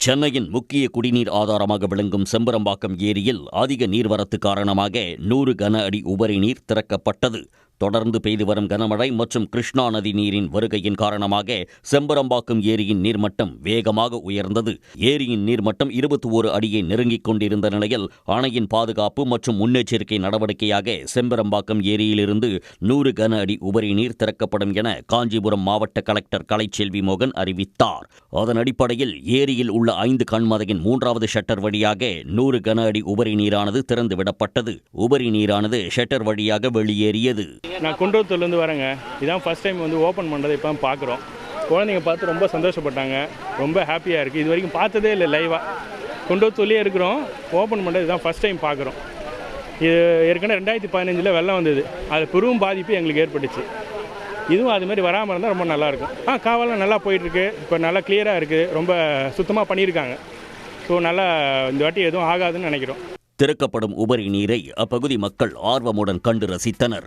சென்னையின் முக்கிய குடிநீர் ஆதாரமாக விளங்கும் செம்பரம்பாக்கம் ஏரியில் அதிக நீர்வரத்து காரணமாக 100 கன அடி உபரி நீர் திறக்கப்பட்டது. தொடர்ந்து பெய்து வரும் கனமழை மற்றும் கிருஷ்ணா நதி நீரின் வருகையின் காரணமாக செம்பரம்பாக்கம் ஏரியின் நீர்மட்டம் வேகமாக உயர்ந்தது. ஏரியின் நீர்மட்டம் 21 அடியை நெருங்கிக் கொண்டிருந்த நிலையில் அணையின் பாதுகாப்பு மற்றும் முன்னெச்சரிக்கை நடவடிக்கையாக செம்பரம்பாக்கம் ஏரியிலிருந்து 100 கன அடி உபரி நீர் திறக்கப்படும் என காஞ்சிபுரம் மாவட்ட கலெக்டர் கலைச்செல்வி மோகன் அறிவித்தார். அதன் அடிப்படையில் ஏரியில் உள்ள 5 கண்மதையின் 3வது ஷட்டர் வழியாக 100 கன அடி உபரி நீரானது திறந்துவிடப்பட்டது. உபரி நீரானது ஷட்டர் வழியாக வெளியேறியது. நான் குன்றத்தூர்லேருந்து வரேங்க. இதான் ஃபஸ்ட் டைம் ஓப்பன் பண்ணுறதை இப்போ பார்க்குறோம். குழந்தைங்க பார்த்து ரொம்ப சந்தோஷப்பட்டாங்க, ரொம்ப ஹாப்பியாக இருக்குது. இது வரைக்கும் பார்த்ததே இல்லை லைவாக. குன்றத்தூர்லேயே இருக்கிறோம், ஓப்பன் பண்ணுறது இதுதான் ஃபஸ்ட் டைம் பார்க்குறோம். இது ஏற்கனவே 2015 வெள்ளம் வந்தது, அது பெரும் பாதிப்பு எங்களுக்கு ஏற்பட்டுச்சு. இதுவும் அதுமாதிரி வராமல் இருந்தால் ரொம்ப நல்லாயிருக்கும். காவலாம் நல்லா போயிட்டுருக்கு, இப்போ நல்லா கிளியராக இருக்குது, ரொம்ப சுத்தமாக பண்ணியிருக்காங்க. ஸோ நல்லா இந்த வாட்டி எதுவும் ஆகாதுன்னு நினைக்கிறோம். திறக்கப்படும் உபரி நீரை அப்பகுதி மக்கள் ஆர்வமுடன் கண்டு ரசித்தனர்.